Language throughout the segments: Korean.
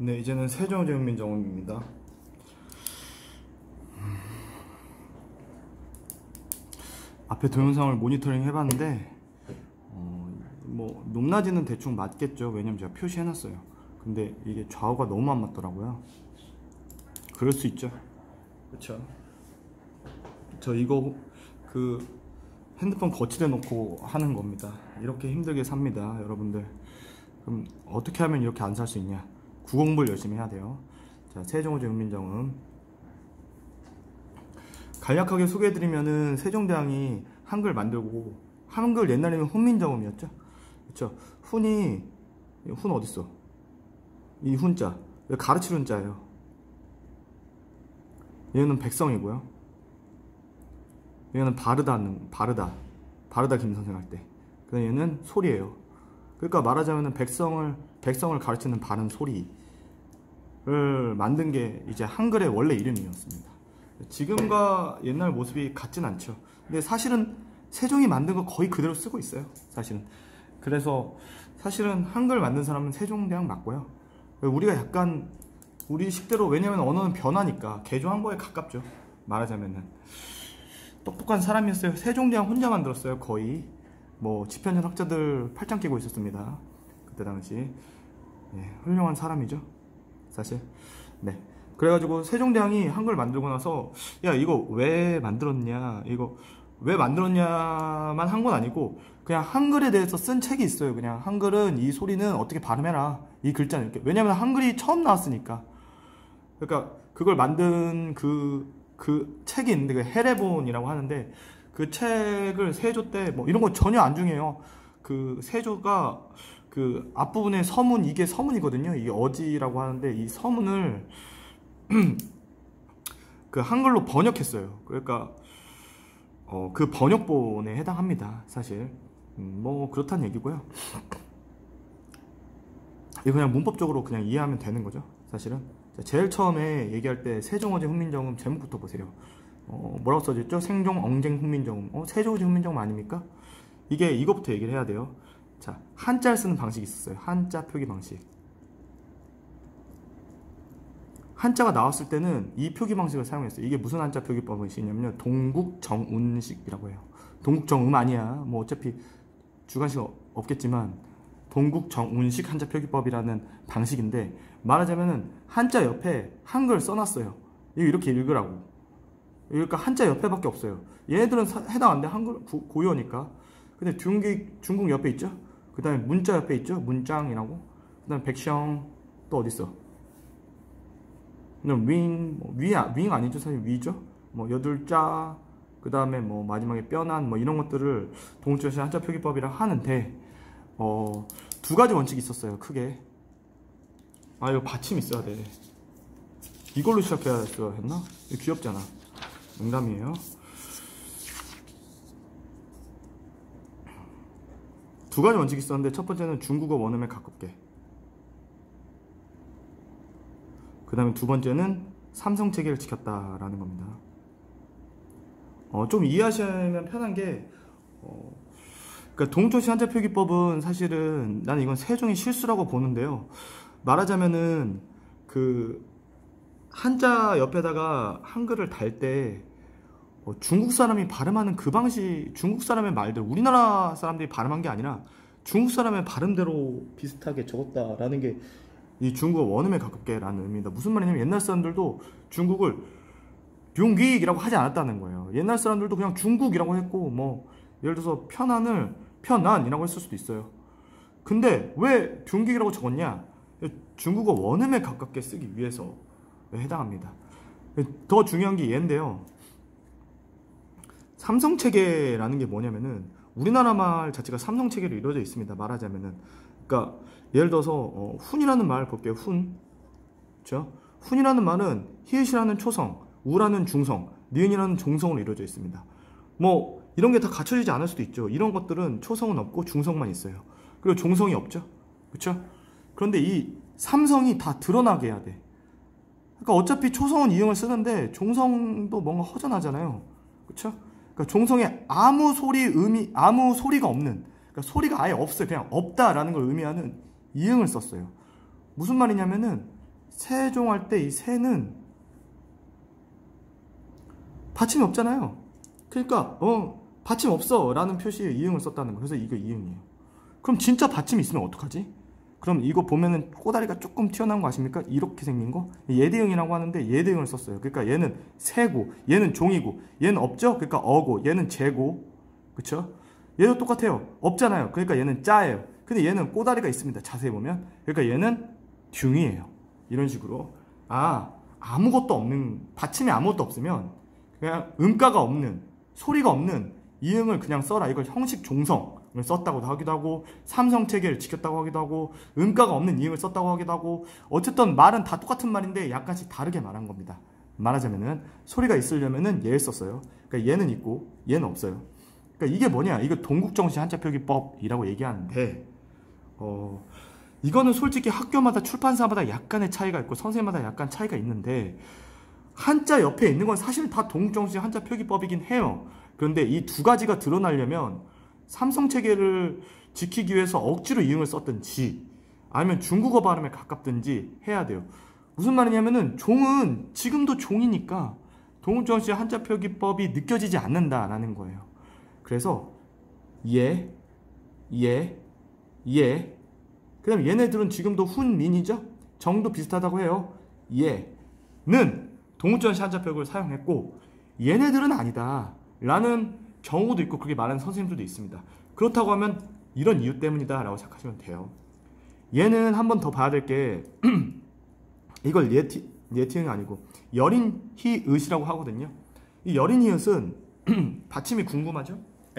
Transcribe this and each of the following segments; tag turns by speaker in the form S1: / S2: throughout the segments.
S1: 네, 이제는 세종대문민정음입니다. 앞에 동영상을 모니터링 해봤는데 뭐 높낮이는 대충 맞겠죠. 왜냐면 제가 표시해놨어요. 근데 이게 좌우가 너무 안 맞더라고요. 그럴 수 있죠. 그쵸. 저 이거 핸드폰 거치대 놓고 하는 겁니다. 이렇게 힘들게 삽니다, 여러분들. 그럼 어떻게 하면 이렇게 안 살 수 있냐? 구공부를 열심히 해야 돼요. 자, 세종대왕 훈민정음 간략하게 소개해드리면은 세종대왕이 한글 만들고, 한글 옛날에는 훈민정음이었죠. 그쵸. 훈 어딨어? 이 훈자 가르치는 자예요. 얘는 백성이고요. 얘는 바르다 김선생 할 때. 그다음 얘는 소리예요. 그러니까 말하자면 백성을 가르치는 바른 소리를 만든 게 이제 한글의 원래 이름이었습니다. 지금과 옛날 모습이 같진 않죠. 근데 사실은 세종이 만든 거 거의 그대로 쓰고 있어요, 사실은. 그래서 사실은 한글 만든 사람은 세종대왕 맞고요. 우리가 약간 우리 식대로, 왜냐면 언어는 변하니까 개조한 거에 가깝죠. 말하자면은 똑똑한 사람이었어요. 세종대왕 혼자 만들었어요. 거의 뭐 집현전 학자들 팔짱 끼고 있었습니다, 그때 당시. 네, 훌륭한 사람이죠, 사실. 네. 그래가지고 세종대왕이 한글 만들고 나서, 야, 이거 왜 만들었냐, 이거 왜 만들었냐만 한 건 아니고, 그냥 한글에 대해서 쓴 책이 있어요. 그냥 한글은 이 소리는 어떻게 발음해라, 이 글자는 이렇게. 왜냐면 한글이 처음 나왔으니까. 그러니까 그걸 만든 그 책이 있는데, 그 헤레본이라고 하는데, 그 책을 세조 때 뭐 이런 거 전혀 안 중요해요. 그 세조가 그 앞부분에 서문, 이게 서문이거든요. 이게 어지라고 하는데, 이 서문을 그 한글로 번역했어요. 그러니까 그 번역본에 해당합니다, 사실. 뭐 그렇다는 얘기고요. 이거 그냥 문법적으로 그냥 이해하면 되는 거죠, 사실은. 제일 처음에 얘기할 때 세종어제 훈민정음 제목부터 보세요. 뭐라고 써졌죠? 생종 엉쟁 훈민정음. 세종어제 훈민정음 아닙니까? 이거부터 얘기를 해야 돼요. 자, 한자를 쓰는 방식이 있었어요. 한자 표기 방식. 한자가 나왔을 때는 이 표기 방식을 사용했어요. 이게 무슨 한자 표기 방식이냐면요, 동국정운식이라고 해요. 동국정음 아니야. 뭐 어차피 주관식 없겠지만 동국정운식 한자 표기법이라는 방식인데, 말하자면은 한자 옆에 한글 써놨어요. 이거 이렇게 읽으라고. 그러니까 한자 옆에밖에 없어요. 얘네들은 해당 안 돼. 한글 고유어니까. 근데 중국 옆에 있죠. 그 다음에 문자 옆에 있죠. 문장이라고. 그 다음에 백성 또 어딨어? 윙 아니죠, 사실. 위죠. 뭐 여둘자, 그 다음에 뭐 마지막에 뼈난, 뭐 이런 것들을 동국정운식 한자 표기법이라 하는데, 두 가지 원칙이 있었어요, 크게. 이거 받침 있어야 돼. 이걸로 시작해야 했나? 이거 귀엽잖아. 농담이에요. 두 가지 원칙이 있었는데, 첫 번째는 중국어 원음에 가깝게, 그 다음에 두 번째는 삼성체계를 지켰다라는 겁니다. 좀 이해하시면 편한 게, 그러니까 동국정운식 한자 표기법은 사실은 나는 이건 세종의 실수라고 보는데요. 말하자면은 그 한자 옆에다가 한글을 달 때 중국 사람이 발음하는 그 방식, 중국 사람의 말들, 우리나라 사람들이 발음한 게 아니라 중국 사람의 발음대로 비슷하게 적었다라는 게 이 중국어 원음에 가깝게라는 의미입니다. 무슨 말이냐면, 옛날 사람들도 중국을 용귀이라고 하지 않았다는 거예요. 옛날 사람들도 그냥 중국이라고 했고, 뭐 예를 들어서 편안을 편안이라고 했을 수도 있어요. 근데 왜 균기라고 적었냐? 중국어 원음에 가깝게 쓰기 위해서 해당합니다. 더 중요한 게 얘인데요. 삼성체계라는 게 뭐냐면은, 우리나라 말 자체가 삼성체계로 이루어져 있습니다, 말하자면은. 그러니까 예를 들어서 훈이라는 말 볼게요. 훈. 그렇죠? 훈이라는 말은 히읗이라는 초성, 우라는 중성, 니은이라는 종성으로 이루어져 있습니다. 뭐 이런 게 다 갖춰지지 않을 수도 있죠. 이런 것들은 초성은 없고 중성만 있어요. 그리고 종성이 없죠. 그렇죠? 그런데 이 삼성이 다 드러나게 해야 돼. 그러니까 어차피 초성은 이응을 쓰는데 종성도 뭔가 허전하잖아요. 그렇죠? 그러니까 종성에 아무 소리가 없는, 그러니까 소리가 아예 없어요. 그냥 없다라는 걸 의미하는 이응을 썼어요. 무슨 말이냐면은 세종할 때 이 세는 받침이 없잖아요. 그러니까 받침 없어 라는 표시에 이응을 썼다는 거예요. 그래서 이게 이응이에요. 그럼 진짜 받침이 있으면 어떡하지? 그럼 이거 보면은 꼬다리가 조금 튀어나온 거 아십니까? 이렇게 생긴 거 예대응이라고 하는데 예대응을 썼어요. 그러니까 얘는 세고 얘는 종이고 얘는 없죠? 그러니까 어고 얘는 재고, 그쵸? 얘도 똑같아요. 없잖아요. 그러니까 얘는 짜예요. 근데 얘는 꼬다리가 있습니다. 자세히 보면. 그러니까 얘는 듀이에요. 이런 식으로 아무것도 없는, 받침이 아무것도 없으면 그냥 음가가 없는, 소리가 없는 이응을 그냥 써라. 이걸 형식 종성을 썼다고 하기도 하고, 삼성체계를 지켰다고 하기도 하고, 음가가 없는 이응을 썼다고 하기도 하고, 어쨌든 말은 다 똑같은 말인데 약간씩 다르게 말한 겁니다. 말하자면은 소리가 있으려면은 얘를 썼어요. 그러니까 얘는 있고 얘는 없어요. 그러니까 이게 뭐냐? 이거 동국정시 한자표기법이라고 얘기하는데, 이거는 솔직히 학교마다 출판사마다 약간의 차이가 있고 선생님마다 약간 차이가 있는데, 한자 옆에 있는 건 사실 다 동국정시 한자표기법이긴 해요. 그런데 이 두 가지가 드러나려면 삼성체계를 지키기 위해서 억지로 이응을 썼든지 아니면 중국어 발음에 가깝든지 해야 돼요. 무슨 말이냐면은 종은 지금도 종이니까 동국정시 한자표기법이 느껴지지 않는다라는 거예요. 그래서 예, 그 다음 얘네들은 지금도 훈민이죠? 정도 비슷하다고 해요. 얘는 동국정시 한자표기를 사용했고 얘네들은 아니다 라는 경우도 있고 그렇게 말하는 선생님들도 있습니다. 그렇다고 하면 이런 이유 때문이다 라고 생각하시면 돼요. 얘는 한 번 더 봐야 될 게 이걸 예티응 아니고 여린히읗이라고 하거든요. 이 여린히읗은 받침이 궁금하죠?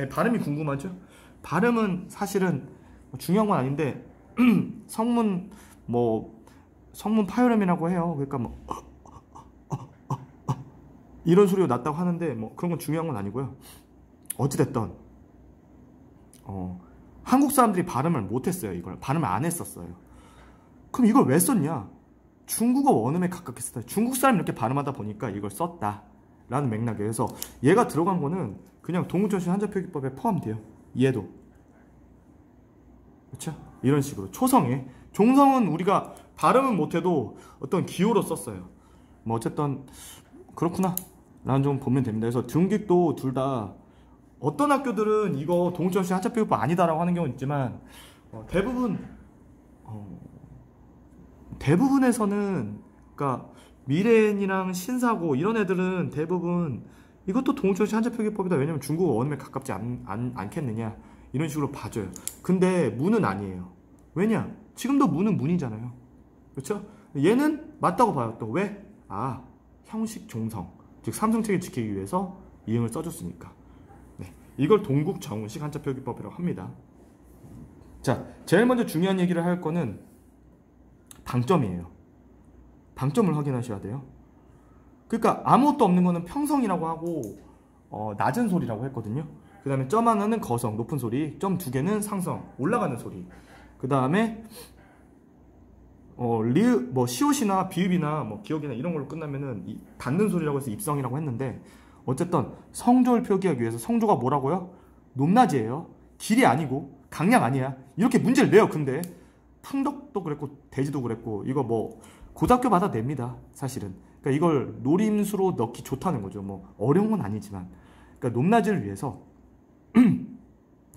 S1: 발음이 궁금하죠? 발음은 사실은 중요한 건 아닌데 성문 파열음이라고 해요. 그러니까 이런 소리가 났다고 하는데 그런 건 중요한 건 아니고요. 어찌됐든 한국 사람들이 발음을 못했어요. 이걸 발음을 안 했었어요. 그럼 이걸 왜 썼냐? 중국어 원음에 가깝게 썼다. 중국 사람이 이렇게 발음하다 보니까 이걸 썼다 라는 맥락이에요. 그래서 얘가 들어간 거는 그냥 동국정시 한자표기법에 포함돼요. 얘도. 그렇죠? 이런 식으로 초성에, 종성은 우리가 발음은 못해도 어떤 기호로 썼어요. 어쨌든 그렇구나 라는 점 보면 됩니다. 그래서 등기도 둘 다 어떤 학교들은 이거 동국정시 한자표기법 아니다라고 하는 경우는 있지만 대부분에서는, 그러니까 미래인이랑 신사고 이런 애들은 대부분 이것도 동국정시 한자표기법이다. 왜냐면 중국어 원음에 가깝지 않겠느냐 이런 식으로 봐줘요. 근데 문은 아니에요. 왜냐? 지금도 문은 문이잖아요. 그렇죠? 얘는 맞다고 봐요. 또 왜? 형식 종성, 즉 삼성체계 지키기 위해서 이응을 써줬으니까. 네, 이걸 동국정식 한자표기법이라고 합니다. 자, 제일 먼저 중요한 얘기를 할 거는 방점이에요. 방점을 확인하셔야 돼요. 그러니까 아무것도 없는 거는 평성이라고 하고 낮은 소리라고 했거든요. 그 다음에 점 하나는 거성, 높은 소리, 점 두 개는 상성, 올라가는 소리. 그 다음에 시옷이나 비읍이나 기억이나 이런 걸로 끝나면은 닿는 소리라고 해서 입성이라고 했는데, 어쨌든 성조를 표기하기 위해서 성조가 뭐라고요? 높낮이에요. 길이 아니고 강약 아니야. 이렇게 문제를 내요. 근데 풍덕도 그랬고 대지도 그랬고 이거 고등학교마다 냅니다. 사실은. 그러니까 이걸 노림수로 넣기 좋다는 거죠. 어려운 건 아니지만. 그러니까 높낮이를 위해서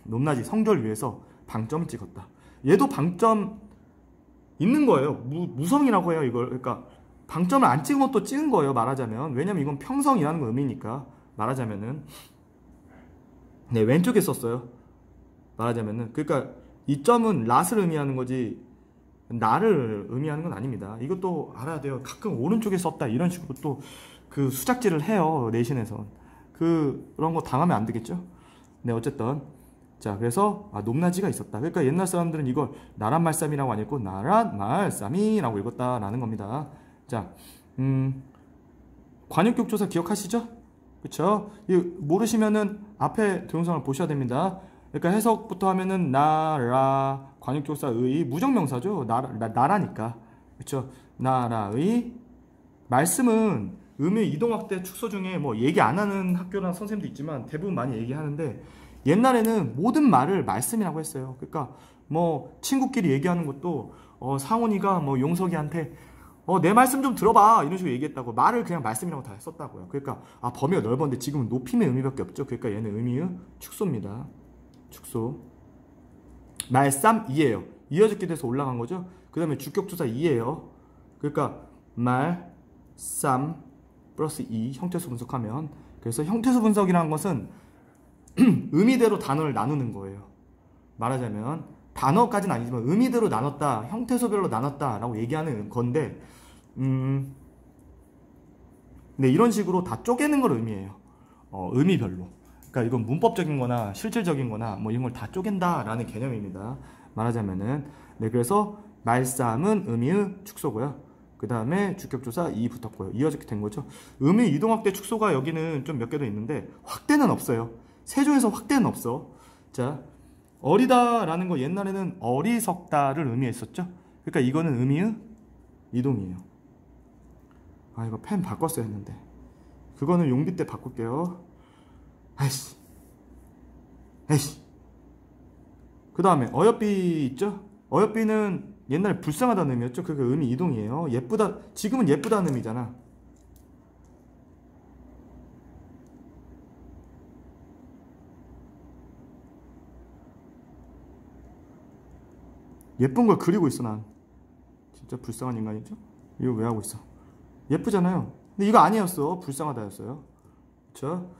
S1: 높낮이 성조를 위해서 방점을 찍었다. 얘도 방점 있는 거예요. 무성이라고 해요. 이걸. 그러니까 방점을 안 찍은 것도 찍은 거예요. 말하자면. 왜냐면 이건 평성이라는 거 의미니까. 말하자면은 네, 왼쪽에 썼어요. 말하자면은. 그러니까 이 점은 낫을 의미하는 거지 나를 의미하는 건 아닙니다. 이것도 알아야 돼요. 가끔 오른쪽에 썼다 이런 식으로 또 그 수작질을 해요. 내신에서. 그런 거 당하면 안 되겠죠. 네, 어쨌든 자, 그래서 높낮이가 있었다. 그러니까 옛날 사람들은 이걸 나란 말쌈이라고 안 읽고 나란 말쌈이라고 읽었다라는 겁니다. 자, 관용격조사 기억하시죠? 그쵸? 모르시면은 앞에 동영상을 보셔야 됩니다. 그러니까 해석부터 하면은 나라, 관용격조사의 무정명사죠. 나라니까. 그쵸? 나라의 말씀은 음의 이동학대 축소 중에 얘기 안 하는 학교나 선생님도 있지만 대부분 많이 얘기하는데, 옛날에는 모든 말을 말씀이라고 했어요. 그러니까 친구끼리 얘기하는 것도 상훈이가 용석이한테 내 말씀 좀 들어봐 이런 식으로 얘기했다고. 말을 그냥 말씀이라고 다 썼다고요. 그러니까 범위가 넓었는데 지금은 높임의 의미밖에 없죠. 그러니까 얘는 의미의 축소입니다. 축소. 말쌈 2예요. 이어졌게 돼서 올라간 거죠. 그 다음에 주격조사 2예요. 그러니까 말쌈 플러스 2 형태수 분석하면, 그래서 형태수 분석이라는 것은 의미대로 단어를 나누는 거예요. 말하자면 단어까지는 아니지만 의미대로 나눴다, 형태소별로 나눴다 라고 얘기하는 건데, 네, 이런 식으로 다 쪼개는 걸 의미해요. 의미별로. 그러니까 이건 문법적인 거나 실질적인 거나 뭐 이런 걸 다 쪼갠다 라는 개념입니다. 말하자면은. 네, 그래서 말쌈은 의미의 축소고요. 그 다음에 주격조사 2 붙었고요. 이어지게 된 거죠. 의미 이동확대 축소가 여기는 좀 몇 개도 있는데 확대는 없어요. 세조에서 확대는 없어. 자, 어리다 라는 거 옛날에는 어리석다를 의미했었죠. 그러니까 이거는 의미의 이동이에요. 이거 펜 바꿨어야 했는데. 그거는 용비 때 바꿀게요. 아이씨. 그 다음에 어여삐 있죠? 어여삐는 옛날에 불쌍하다는 의미였죠. 그게 의미 이동이에요. 예쁘다, 지금은 예쁘다는 의미잖아. 예쁜 걸 그리고 있어. 난 진짜 불쌍한 인간이죠. 이거 왜 하고 있어? 예쁘잖아요. 근데 이거 아니었어. 불쌍하다였어요. 그쵸?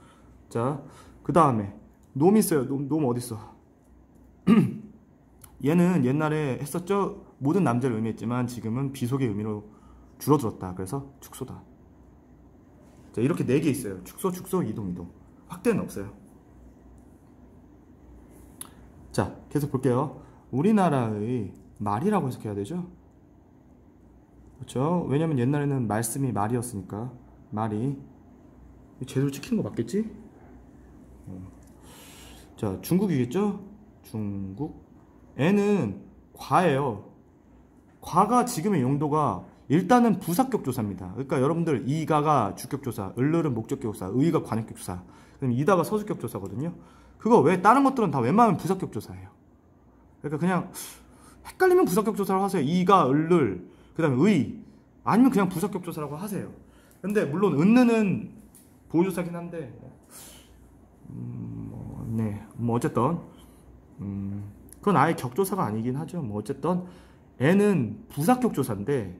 S1: 자, 그 다음에 놈 있어요. 놈 어딨어? 얘는 옛날에 했었죠. 모든 남자를 의미했지만 지금은 비속의 의미로 줄어들었다. 그래서 축소다. 자, 이렇게 4개 있어요. 축소, 이동. 확대는 없어요. 자, 계속 볼게요. 우리나라의 말이라고 해석해야 되죠. 그렇죠? 왜냐면 옛날에는 말씀이 말이었으니까. 말이 제대로 찍히는 거 맞겠지? 자, 중국이겠죠? 중국. 애는 과예요. 과가 지금의 용도가 일단은 부사격조사입니다. 그러니까 여러분들 이가가 주격조사, 을르는 목적격조사, 의가 관역격조사, 그럼 이다가 서술격조사거든요. 그거 왜 다른 것들은 다 웬만하면 부사격조사예요. 그러니까 그냥 헷갈리면 부사격조사라고 하세요. 이가, 을르, 그 다음에 의, 아니면 그냥 부사격조사라고 하세요. 근데 물론 은느는 보호조사긴 한데 네, 뭐 어쨌든 그건 아예 격조사가 아니긴 하죠. 뭐 어쨌든 애는 부사격조사인데,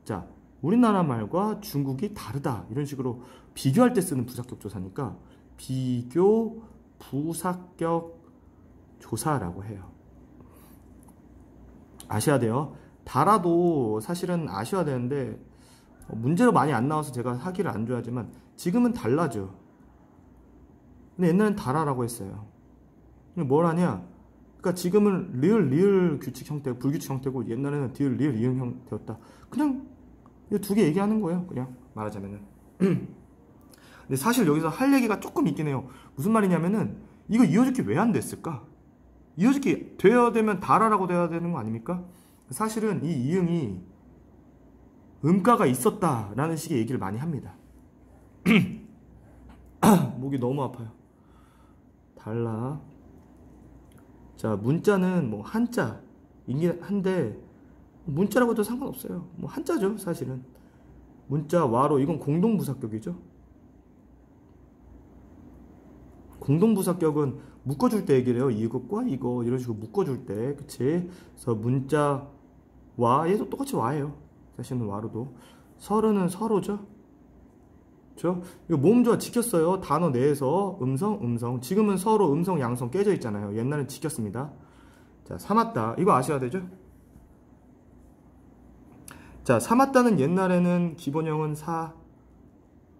S1: 자, 우리나라 말과 중국이 다르다 이런 식으로 비교할 때 쓰는 부사격조사니까 비교 부사격조사라고 해요. 아셔야 돼요. 달아도 사실은 아셔야 되는데 문제로 많이 안 나와서 제가 하기를 안 좋아하지만 지금은 달라져. 근데 옛날엔 달아라고 했어요. 뭘 하냐? 그러니까 지금은 리을 규칙 형태, 불규칙 형태고 옛날에는 디을 리을 이응 형태였다. 그냥 이 2개 얘기하는 거예요. 그냥 말하자면은. 근데 사실 여기서 할 얘기가 조금 있긴 해요. 무슨 말이냐면은 이거 이어짓기 왜 안 됐을까? 이어짓기 되어야 되면 달아라고 돼야 되는 거 아닙니까? 사실은 이 이응이 음가가 있었다라는 식의 얘기를 많이 합니다. 목이 너무 아파요. 달라. 자, 문자는 뭐 한자이긴 한데 문자라고 해도 상관없어요. 뭐 한자죠, 사실은. 문자, 와로, 이건 공동부사격이죠. 공동부사격은 묶어줄 때 얘기를 해요. 이것과 이거 이런 식으로 묶어줄 때, 그치? 그래서 문자, 와, 얘도 똑같이 와예요. 사실은 와로도. 서르는 서로죠. 그렇죠? 이거 모음조화 지켰어요. 단어 내에서 음성. 지금은 서로 음성, 양성 깨져 있잖아요. 옛날엔 지켰습니다. 자, 사맞다. 이거 아셔야 되죠? 자, 사맞다는 옛날에는 기본형은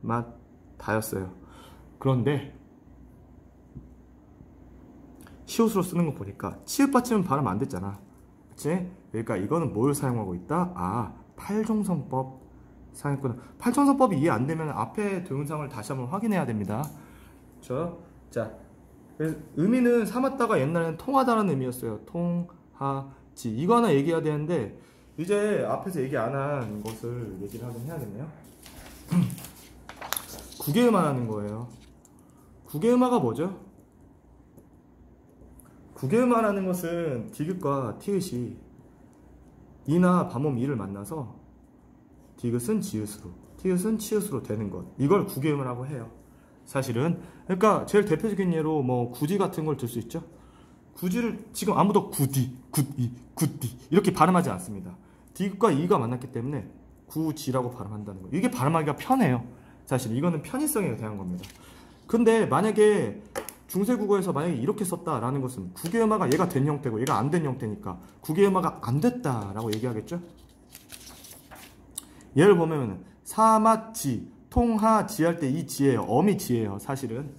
S1: 사맞다였어요. 그런데 시옷으로 쓰는 거 보니까 치읓 받침은 발음 안 됐잖아. 그치? 그러니까 이거는 뭘 사용하고 있다? 팔종성법 사용했구나. 팔종성법이 이해 안 되면 앞에 동영상을 다시 한번 확인해야 됩니다. 그렇죠? 자, 의미는 사맞다가 옛날에는 통하다라는 의미였어요. 통하지. 이거 하나 얘기해야 되는데 이제 앞에서 얘기 안 한 것을 얘기를 하긴 해야겠네요. 국외음화 하는 거예요. 국외음화가 뭐죠? 국외음화라는 것은 디귿과 티읕이 이나 반음 이를 만나서 디귿은 지읒으로, 티읕은 치읓으로 되는 것. 이걸 구개음이라고 해요. 사실은. 그러니까 제일 대표적인 예로 뭐 구디 같은 걸 들 수 있죠. 구디를 지금 아무도 구디, 굿이, 굿디 이렇게 발음하지 않습니다. 디귿과 이가 만났기 때문에 구지라고 발음한다는 거예요. 이게 발음하기가 편해요. 사실 이거는 편의성에 대한 겁니다. 근데 만약에 중세국어에서 만약에 이렇게 썼다라는 것은 구개음화가 얘가 된 형태고 얘가 안 된 형태니까 구개음화가 안 됐다라고 얘기하겠죠. 예를 보면 사마지, 통하지 할 때 이 지예요. 어미 지예요. 사실은.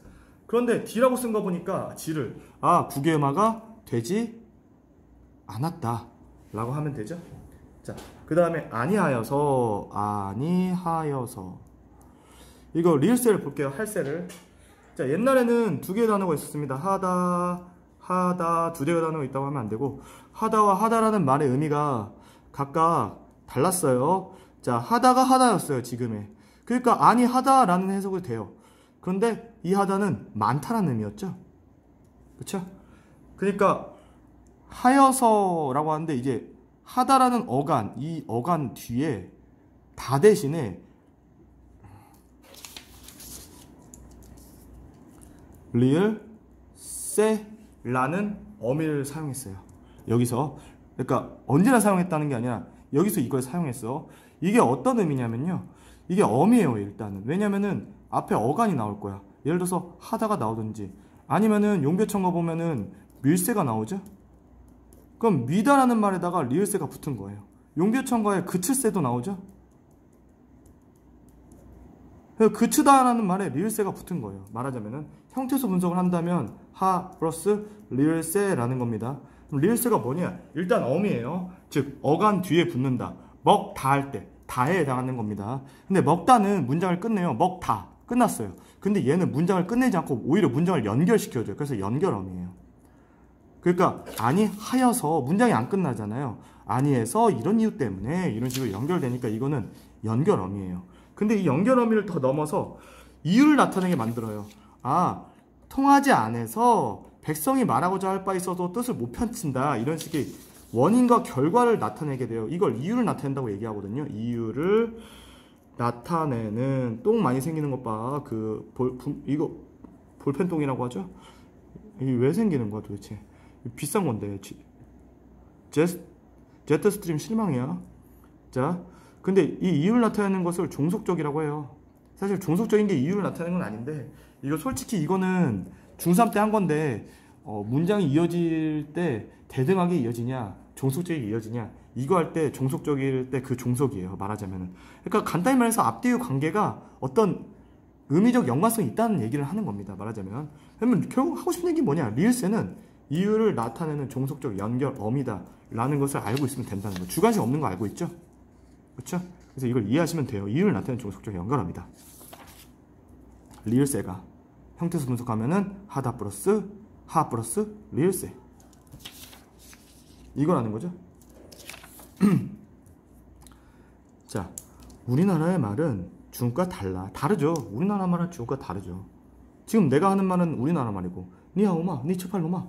S1: 그런데 디라고 쓴 거 보니까 지를 구개음화가 되지 않았다 라고 하면 되죠. 자, 그 다음에 아니하여서, 이거 리을세를 볼게요. 할세를. 자, 옛날에는 두 개의 단어가 있었습니다. 하다 두 개의 단어가 있다고 하면 안 되고, 하다와 하다라는 말의 의미가 각각 달랐어요. 자, 하다가 하다였어요. 지금의. 그러니까 아니하다라는 해석이 돼요. 그런데 이 하다는 많다라는 의미였죠. 그쵸? 그러니까 하여서라고 하는데 이제 하다라는 어간, 이 어간 뒤에 다 대신에 리을 세라는 어미를 사용했어요. 여기서. 그러니까 언제나 사용했다는 게 아니라 여기서 이걸 사용했어. 이게 어떤 의미냐면요. 이게 어미예요, 일단은. 왜냐면은 앞에 어간이 나올 거야. 예를 들어서 하다가 나오든지 아니면은 용배청거 보면은 밀세가 나오죠. 그럼 미다라는 말에다가 리을세가 붙은 거예요. 용배청거에 그치세도 나오죠. 그치다라는 말에 리을세가 붙은 거예요. 말하자면은 형태소 분석을 한다면 하 플러스 리을세라는 겁니다. 그럼 리을세가 뭐냐? 일단 어미예요. 즉 어간 뒤에 붙는다. 먹다 할 때 다에 해당하는 겁니다. 근데 먹다는 문장을 끝내요. 먹다 끝났어요. 근데 얘는 문장을 끝내지 않고 오히려 문장을 연결시켜줘요. 그래서 연결어미예요. 그러니까 아니하여서 문장이 안 끝나잖아요. 아니해서 이런 이유 때문에 이런 식으로 연결되니까 이거는 연결어미예요. 근데 이 연결어미를 더 넘어서 이유를 나타내게 만들어요. 통하지 않아서 백성이 말하고자 할 바 있어도 뜻을 못 펼친다. 이런 식의 원인과 결과를 나타내게 돼요. 이걸 이유를 나타낸다고 얘기하거든요. 이유를 나타내는 똥 많이 생기는 것 봐. 이거 볼펜똥이라고 하죠? 이게 왜 생기는 거야 도대체? 비싼 건데. 제트스트림 실망이야. 자, 근데 이 이유를 나타내는 것을 종속적이라고 해요. 사실 종속적인 게 이유를 나타내는 건 아닌데 이거 솔직히 이거는 중3 때 한 건데 문장이 이어질 때 대등하게 이어지냐 종속적이게 이어지냐 이거 할 때 종속적일 때 그 종속이에요. 말하자면은. 그러니까 간단히 말해서 앞뒤의 관계가 어떤 의미적 연관성이 있다는 얘기를 하는 겁니다. 말하자면. 그러면 결국 하고 싶은 얘기 뭐냐? 리을세는 이유를 나타내는 종속적 연결 어미다 라는 것을 알고 있으면 된다는 거. 주관식 없는 거 알고 있죠? 그쵸? 그래서 이걸 이해하시면 돼요. 이유를 나타내는 종속적 연결어미다. 리을세가 형태수 분석하면은 하다 플러스 하 플러스 리을세. 이걸 아는 거죠? 자, 우리나라의 말은 중국과 다르죠. 우리나라 말은 중국과 다르죠. 지금 내가 하는 말은 우리나라 말이고 니하오마, 니츠팔로마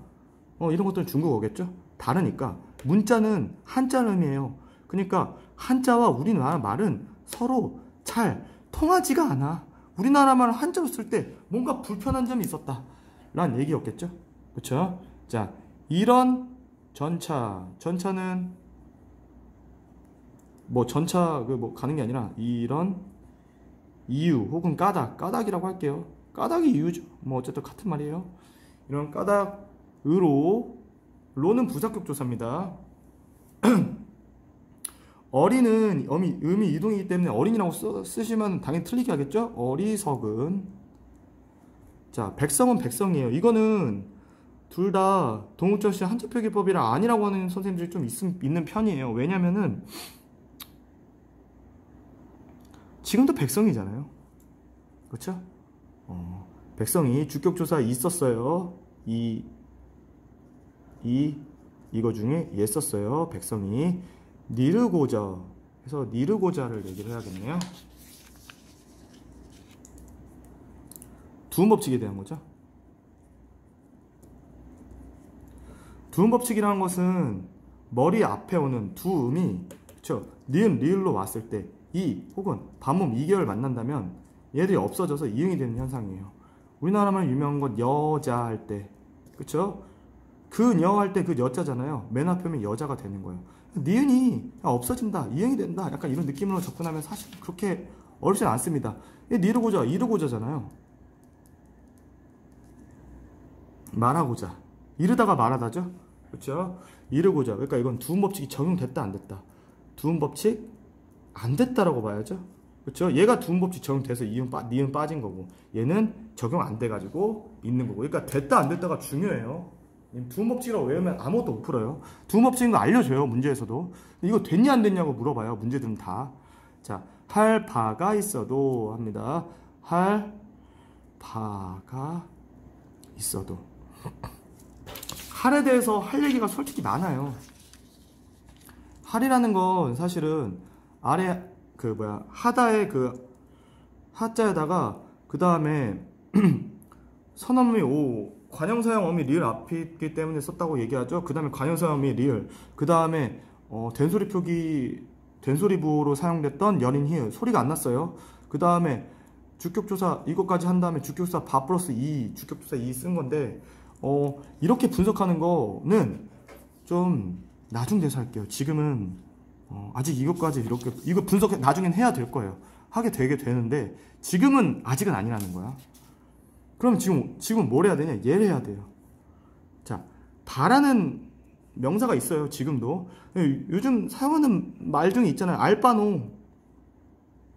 S1: 이런 것들은 중국어겠죠? 다르니까 문자는 한자 의미예요. 그러니까 한자와 우리나라 말은 서로 잘 통하지가 않아. 우리나라 말을 한자로 쓸 때 뭔가 불편한 점이 있었다 라는 얘기였겠죠? 그쵸? 자, 이런 전차는 뭐 전차 가는 게 아니라 이런 이유 혹은 까닭이라고 할게요. 까닭이 이유죠. 뭐 어쨌든 같은 말이에요. 이런 까닭으로 로는 부사격 조사입니다. 어린은 의미 이동이기 때문에 어린이라고 쓰시면 당연히 틀리게 하겠죠? 어리석은. 자, 백성은 백성이에요. 이거는 둘 다 동국절시 한자표기법이라 아니라고 하는 선생님들이 좀 있는 편이에요. 왜냐면은 지금도 백성이잖아요. 그렇죠? 백성이 주격조사 있었어요. 이거 중에 썼어요. 백성이 니르고자 해서 니르고자를 얘기를 해야겠네요. 두음 법칙에 대한 거죠. 두음 법칙이라는 것은 머리 앞에 오는 두 음이 그쵸? 니은 리을로 왔을 때 이 혹은 반몸 2개월 만난다면 얘들이 없어져서 이응이 되는 현상이에요. 우리나라만 유명한 건 여자 할 때, 그쵸? 그녀 할 때 그 여자잖아요. 맨 앞에 면 여자가 되는 거예요. 니은이 없어진다, 이응이 된다, 약간 이런 느낌으로 접근하면 사실 그렇게 어렵진 않습니다. 니르고자, 이르고자잖아요. 말하고자, 이르다가 말하다죠. 그렇죠? 이르고자. 그러니까 이건 두음 법칙이 적용됐다 안 됐다. 두음 법칙 안 됐다라고 봐야죠. 그렇죠? 얘가 두음 법칙 적용돼서 니은 빠진 거고, 얘는 적용 안 돼가지고 있는 거고. 그러니까 됐다 안 됐다가 중요해요. 두음 법칙이라고 외우면 아무것도 못 풀어요. 두음 법칙인 거 알려줘요, 문제에서도. 이거 됐냐 안 됐냐고 물어봐요, 문제들은 다. 자, 할 바가 있어도 합니다. 할 바가 있어도. 할에 대해서 할 얘기가 솔직히 많아요. 할이라는 건 사실은 아래 하다의 그 하자에다가 그 다음에 선어음이 오, 관형사형 어미 리을 앞에 있기 때문에 썼다고 얘기하죠. 그 다음에 관형사형 어미 리을, 그 다음에 된소리 표기, 된소리부로 사용됐던 연인 히읗, 소리가 안 났어요. 그 다음에 주격조사 이것까지 한 다음에 주격조사 바 플러스 2, 주격조사 2 쓴 건데, 이렇게 분석하는 거는 좀 나중 돼서 할게요. 지금은 아직 이것까지 이렇게, 이거 분석 나중엔 해야 될 거예요. 하게 되게 되는데 지금은 아직은 아니라는 거야. 그럼 지금 뭘 해야 되냐? 얘를 해야 돼요. 자, 바라는 명사가 있어요. 지금도 요즘 사용하는 말 중에 있잖아요.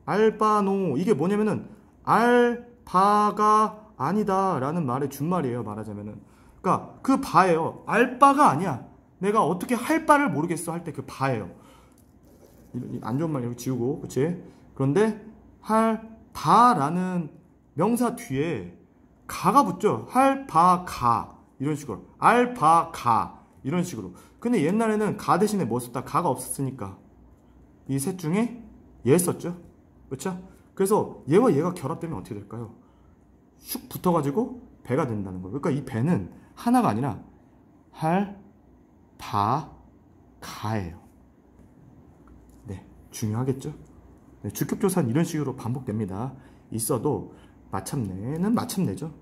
S1: 알바노. 이게 뭐냐면은 알바가 아니다 라는 말의 준말이에요. 말하자면은, 그러니까 그 바예요. 알바가 아니야. 내가 어떻게 할 바를 모르겠어 할 때 그 바예요. 안 좋은 말 여기 지우고, 그치? 그런데 할 바라는 명사 뒤에 가가 붙죠. 할 바 가 이런 식으로, 알 바 가 이런 식으로. 근데 옛날에는 가 대신에 뭐 썼다? 가가 없었으니까 이 셋 중에 얘 썼죠. 그렇죠? 그래서 얘와 얘가 결합되면 어떻게 될까요? 슉 붙어가지고 배가 된다는 거예요. 그러니까 이 배는 하나가 아니라 할 바 가예요. 네, 중요하겠죠? 네, 주격조사는 이런 식으로 반복됩니다. 있어도 마참내는 마참내죠.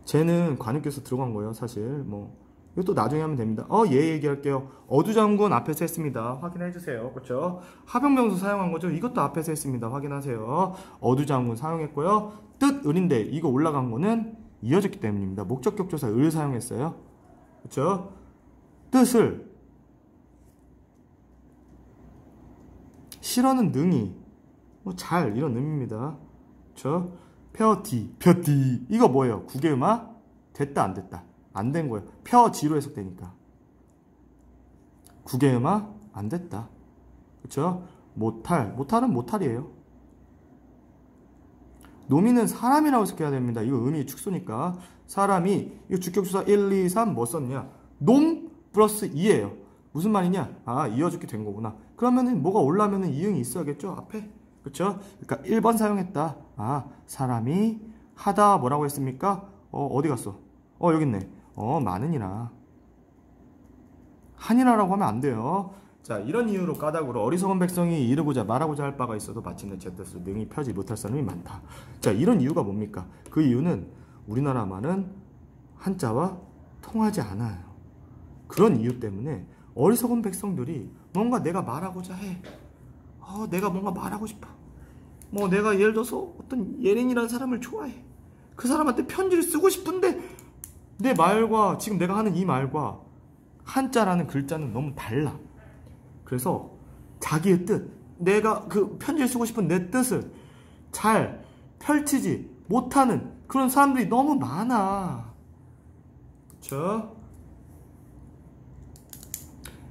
S1: 쟤는 관역교사 들어간 거예요. 사실 뭐 이것도 나중에 하면 됩니다. 얘 얘기할게요. 어두장군 앞에서 했습니다. 확인해 주세요. 그렇죠? 하병명수 사용한 거죠. 이것도 앞에서 했습니다. 확인하세요. 어두장군 사용했고요. 뜻 을인데 이거 올라간 거는 이어졌기 때문입니다. 목적격조사 을 사용했어요. 그렇죠? 뜻을 실어는 능이 잘 이런 의미입니다. 그렇죠? 펴디 이거 뭐예요? 구개음화 됐다 안 됐다? 안 된 거예요. 펴지로 해석되니까 구개음화 안 됐다. 그렇죠? 못할은 못할이에요. 노미는 사람이라고 해석해야 됩니다. 이거 의미 축소니까. 사람이, 이거 주격조사 1, 2, 3 뭐 썼냐? 놈 플러스 2예요. 무슨 말이냐? 이어죽게 된 거구나. 그러면은 뭐가 올라면은 이응이 있어야겠죠? 앞에. 그쵸? 그러니까 1번 사용했다. 사람이 하다 뭐라고 했습니까? 어디 갔어? 여기 있네. 많으니라. 한이라라고 하면 안 돼요. 자, 이런 이유로 까닭으로 어리석은 백성이 이르고자 말하고자 할 바가 있어도 마침내 제 뜻을 능히 펴지 못할 사람이 많다. 자, 이런 이유가 뭡니까? 그 이유는 우리나라 말은 한자와 통하지 않아요. 그런 이유 때문에 어리석은 백성들이 뭔가 내가 말하고자 해. 내가 뭔가 말하고 싶어. 뭐 내가 예를 들어서 어떤 예린이라는 사람을 좋아해. 그 사람한테 편지를 쓰고 싶은데 내 말과 지금 내가 하는 이 말과 한자라는 글자는 너무 달라. 그래서 자기의 뜻, 내가 그 편지를 쓰고 싶은 내 뜻을 잘 펼치지 못하는 그런 사람들이 너무 많아. 그쵸?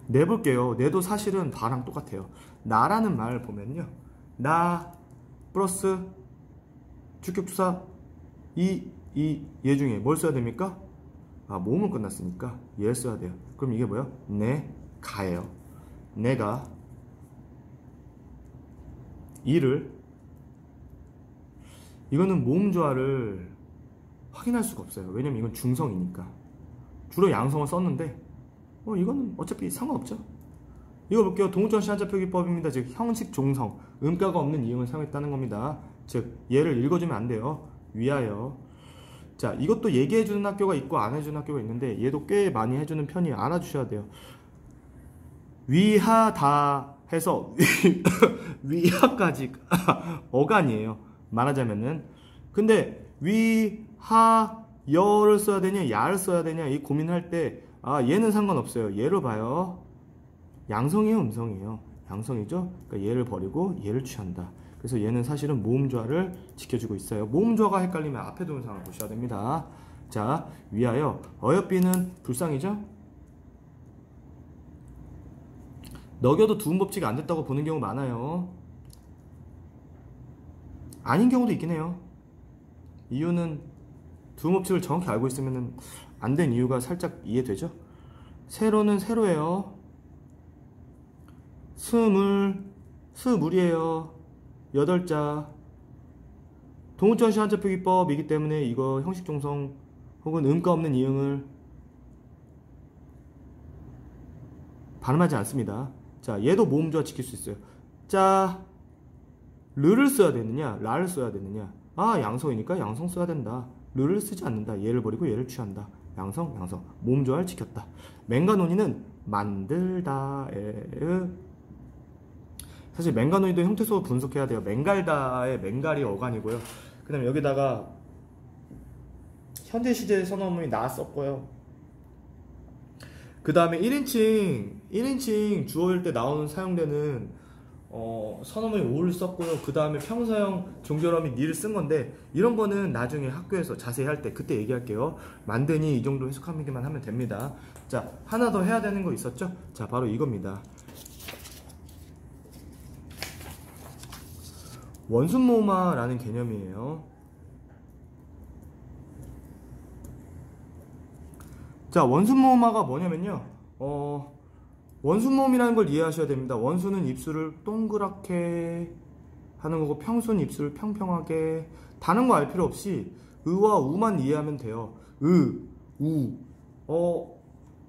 S1: 내볼게요. 내도 사실은 바랑 똑같아요. 나라는 말을 보면요, 나 플러스 주격조사 얘 중에 뭘 써야 됩니까? 모음은 끝났으니까 얘를 써야 돼요. 그럼 이게 뭐야? 가예요. 내가 이를, 이거는 모음조화를 확인할 수가 없어요. 왜냐면 이건 중성이니까. 주로 양성을 썼는데 이거는 어차피 상관없죠. 이거 볼게요. 동우천시 한자표기법입니다. 즉 형식 종성, 음가가 없는 이응을 사용했다는 겁니다. 즉 얘를 읽어주면 안 돼요. 위하여. 자, 이것도 얘기해주는 학교가 있고 안 해주는 학교가 있는데 얘도 꽤 많이 해주는 편이에요. 알아주셔야 돼요. 위하다 해서 위하까지 어간이에요. 말하자면은. 근데 위하여를 써야 되냐 야를 써야 되냐 이 고민할 때 얘는 상관없어요. 얘를 봐요. 양성이에요, 음성이에요? 양성이죠? 그러니까 얘를 버리고 얘를 취한다. 그래서 얘는 사실은 모음조화를 지켜주고 있어요. 모음조화가 헷갈리면 앞에 동사를 보셔야 됩니다. 자, 위하여. 어여삐는 불상이죠? 너겨도 두음 법칙이 안 됐다고 보는 경우 많아요. 아닌 경우도 있긴 해요. 이유는 두음 법칙을 정확히 알고 있으면 안 된 이유가 살짝 이해되죠? 세로는 세로예요. 스물이에요. 8자. 동우천시 한자표기법이기 때문에 이거 형식종성 혹은 음가 없는 이응을 발음하지 않습니다. 자, 얘도 모음조화 지킬 수 있어요. 자, 르를 써야 되느냐 라를 써야 되느냐. 양성이니까 양성 써야 된다. 르를 쓰지 않는다. 얘를 버리고 얘를 취한다. 양성 모음조화를 지켰다. 맹가논이는 만들다의 사실 맹가논이도 형태소 분석해야 돼요. 맹갈다의 맹갈이 어간이고요. 그 다음에 여기다가 현재 시제 선어문이 나 썼고요. 그 다음에 1인칭 주어일 때 나오는 사용되는 선어문이 오를 썼고요. 그 다음에 평사형 종결어미 니를 쓴 건데 이런 거는 나중에 학교에서 자세히 할 때 그때 얘기할게요. 만드니 이 정도 해석하기만 하면 됩니다. 자, 하나 더 해야 되는 거 있었죠? 자, 바로 이겁니다. 원순모음화라는 개념이에요. 자, 원순모음화가 뭐냐면요. 원순모음이라는 걸 이해하셔야 됩니다. 원순은 입술을 동그랗게 하는 거고 평수는 입술을 평평하게. 다른 거 알 필요 없이 의와 우만 이해하면 돼요. 우.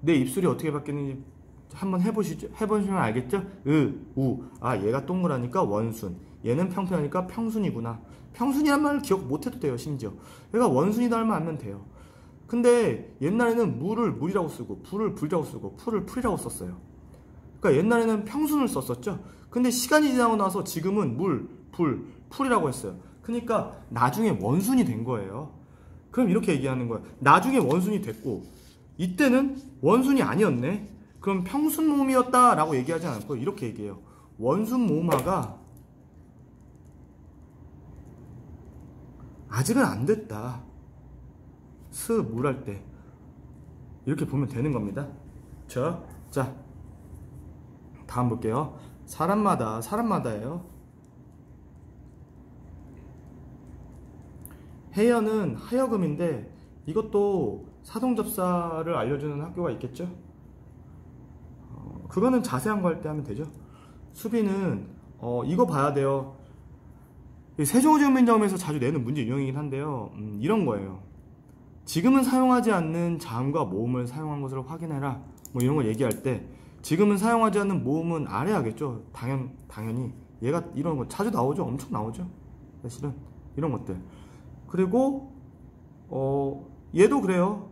S1: 내 입술이 어떻게 바뀌는지 한번 해보시면 알겠죠? 우. 얘가 동그라니까 원순. 얘는 평평하니까 평순이구나. 평순이란 말을 기억 못해도 돼요. 심지어 얘가 원순이다만 알면 돼요. 근데 옛날에는 물을 물이라고 쓰고 불을 불이라고 쓰고 풀을 풀이라고 썼어요. 그러니까 옛날에는 평순을 썼었죠. 근데 시간이 지나고 나서 지금은 물, 불, 풀이라고 했어요. 그러니까 나중에 원순이 된 거예요. 그럼 이렇게 얘기하는 거예요. 나중에 원순이 됐고 이때는 원순이 아니었네. 그럼 평순모음이었다 라고 얘기하지 않고 이렇게 얘기해요. 원순모음화가 아직은 안 됐다. 물 할 때 이렇게 보면 되는 겁니다. 자, 다음 볼게요. 사람마다예요. 해연은 하여금인데 이것도 사동접사를 알려주는 학교가 있겠죠? 그거는 자세한 거 할 때 하면 되죠. 수비는 이거 봐야 돼요. 세종어지문민정음에서 자주 내는 문제 유형이긴 한데요. 이런 거예요. 지금은 사용하지 않는 자음과 모음을 사용한 것을 확인해라. 뭐 이런 걸 얘기할 때 지금은 사용하지 않는 모음은 아래하겠죠. 당연히 얘가 이런 거 자주 나오죠. 엄청 나오죠. 사실은 이런 것들. 그리고 얘도 그래요.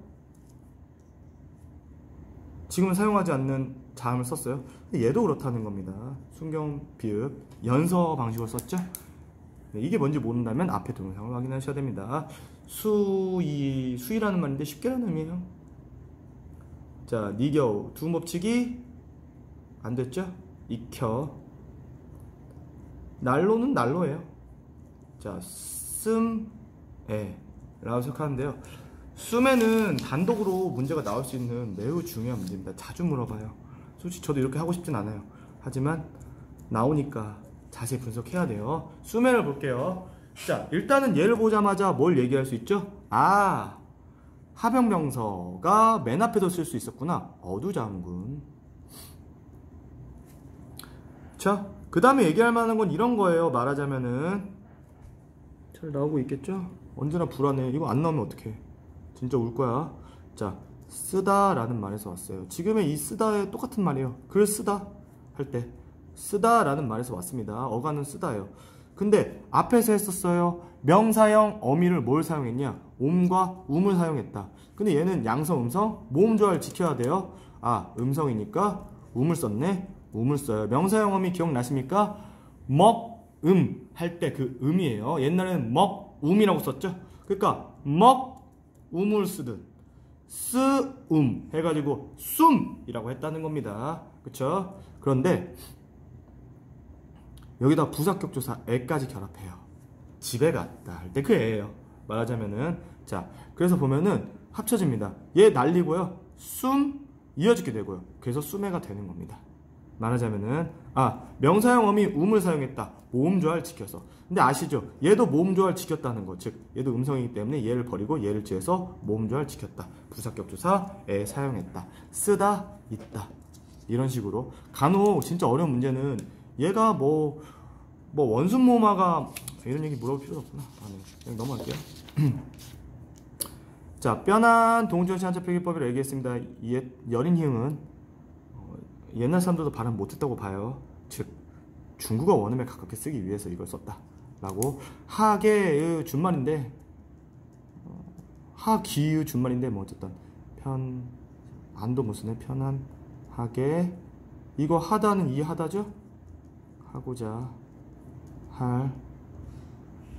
S1: 지금은 사용하지 않는 자음을 썼어요. 얘도 그렇다는 겁니다. 순경, 비읍, 연서 방식으로 썼죠. 네, 이게 뭔지 모른다면 앞에 동영상을 확인하셔야 됩니다. 수이라는 말인데 쉽게라는 의미예요. 자, 니겨우 두음 법칙이 안 됐죠? 익혀. 난로는 난로예요. 자, 라고 생각하는데요. 씀에는 단독으로 문제가 나올 수 있는 매우 중요한 문제입니다. 자주 물어봐요. 솔직히 저도 이렇게 하고 싶진 않아요. 하지만 나오니까 자세히 분석해야 돼요. 씀에를 볼게요. 자, 일단은 얘를 보자마자 뭘 얘기할 수 있죠? 하병명서가 맨 앞에도 쓸 수 있었구나. 어두장군. 자, 그 다음에 얘기할 만한 건 이런 거예요. 말하자면은 잘 나오고 있겠죠? 언제나 불안해. 이거 안 나오면 어떡해. 진짜 울 거야. 자, 쓰다 라는 말에서 왔어요. 지금의 이 쓰다의 똑같은 말이에요. 글 쓰다. 할 때 쓰다라는 말에서 왔습니다. 어간은 쓰다예요. 근데 앞에서 했었어요. 명사형 어미를 뭘 사용했냐? 옴과 um을 사용했다. 근데 얘는 양성, 음성, 모음 조화를 지켜야 돼요. 아, 음성이니까 um을 썼네. um을 써요. 명사형 어미 기억나십니까? 먹, 할 때 그 음이에요. 옛날에는 먹, um이라고 썼죠. 그러니까 먹, um을 쓰든 해가지고 숨이라고 했다는 겁니다. 그쵸? 그런데 여기다 부사격조사 애까지 결합해요. 집에 갔다 할 때 그 애예요. 말하자면은 자, 그래서 보면은 합쳐집니다. 얘 날리고요. 숨 이어지게 되고요. 그래서 숨애가 되는 겁니다. 말하자면은 명사형 어미 um을 사용했다. 모음 조화를 지켜서. 근데 아시죠? 얘도 모음 조화를 지켰다는 거. 즉 얘도 음성이기 때문에 얘를 버리고 얘를 지어서 모음 조화를 지켰다. 부사격조사에 사용했다. 쓰다, 있다. 이런 식으로. 간혹 진짜 어려운 문제는 얘가 뭐 원순모마가 이런 얘기 물어볼 필요가 없구나. 네. 그냥 넘어갈게요. 자, 뼈난 동주현시 한자필기법이라고 얘기했습니다. 여린 희응은 옛날 사람들도 발음 못했다고 봐요. 즉 중국어 원음에 가깝게 쓰기 위해서 이걸 썼다라고. 하계의 준말인데 하기의 준말인데 뭐 어쨌든 안도 무슨에 편한 하계 이거 하다는 이 하다죠? 하고자 할.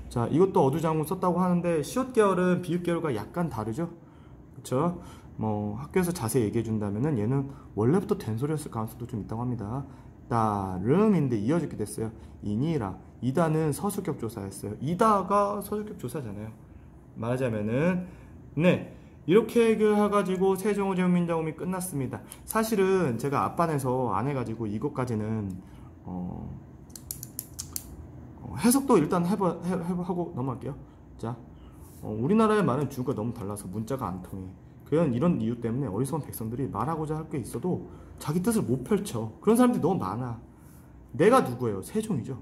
S1: 자, 이것도 어두장군 썼다고 하는데 시옷 계열은 비읍 계열과 약간 다르죠? 그쵸? 뭐 학교에서 자세히 얘기해 준다면은 얘는 원래부터 된소리였을 가능성도 좀 있다고 합니다. 따름인데 이어지게 됐어요. 이니라. 이다는 서술격 조사였어요. 이다가 서술격 조사잖아요. 말하자면은 네, 이렇게 해가지고 세종어제훈민자음이 끝났습니다. 사실은 제가 앞반에서 안 해가지고 이것까지는 해석도 일단 하고 넘어갈게요. 자, 우리나라의 말은 중국과 너무 달라서 문자가 안 통해. 이런 이유 때문에 어리석은 백성들이 말하고자 할 게 있어도 자기 뜻을 못 펼쳐. 그런 사람들이 너무 많아. 내가 누구예요? 세종이죠.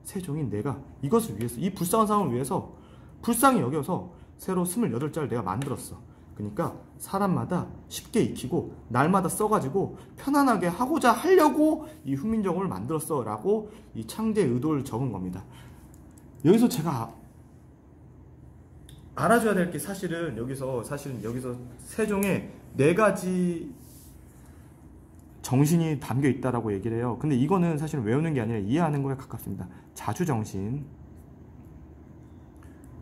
S1: 세종인 내가 이것을 위해서, 이 불쌍한 상황을 위해서 불쌍히 여겨서 새로 28자를 내가 만들었어. 그러니까 사람마다 쉽게 익히고 날마다 써가지고 편안하게 하고자 하려고 이 훈민정음을 만들었어 라고 이 창제의 의도를 적은 겁니다. 여기서 제가 알아줘야 될 게 사실은 여기서 세종의 4가지 정신이 담겨 있다라고 얘기를 해요. 근데 이거는 사실은 외우는 게 아니라 이해하는 거에 가깝습니다. 자주정신,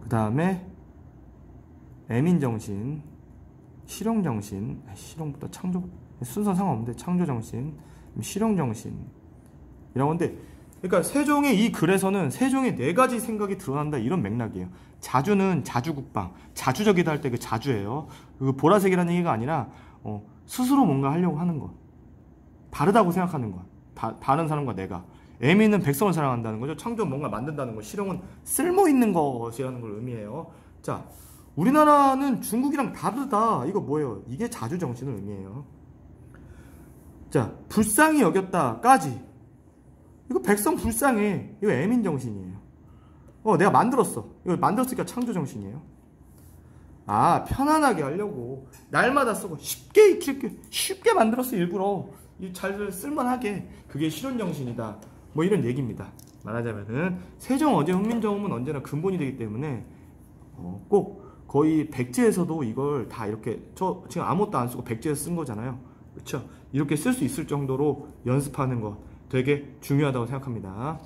S1: 그 다음에 애민정신, 실용정신, 실용보다 창조, 순서 상관없는데 창조정신, 실용정신 이라고 하는데, 그러니까 세종의 이 글에서는 세종의 4가지 생각이 드러난다 이런 맥락이에요. 자주는 자주국방, 자주적이다 할 때 그 자주예요. 그 보라색이라는 얘기가 아니라 스스로 뭔가 하려고 하는 것, 바르다고 생각하는 것, 바른 사람과 내가. 애민은 백성을 사랑한다는 거죠. 창조는 뭔가 만든다는 것, 실용은 쓸모있는 것이라는 걸 의미해요. 자, 우리나라는 중국이랑 다르다. 이거 뭐예요? 이게 자주정신을 의미해요. 자, 불쌍히 여겼다까지. 이거 백성 불쌍해. 이거 애민정신이에요. 내가 만들었어. 이거 만들었으니까 창조정신이에요. 편안하게 하려고 날마다 쓰고 쉽게 익힐게, 쉽게 만들었어. 일부러 잘 쓸만하게. 그게 실현정신이다. 뭐 이런 얘기입니다. 말하자면은 세종어제훈민정음은 언제나 근본이 되기 때문에 꼭 거의 백제에서도 이걸 다 이렇게, 저 지금 아무것도 안 쓰고 백제에서 쓴 거잖아요. 그렇죠? 이렇게 쓸 수 있을 정도로 연습하는 거 되게 중요하다고 생각합니다.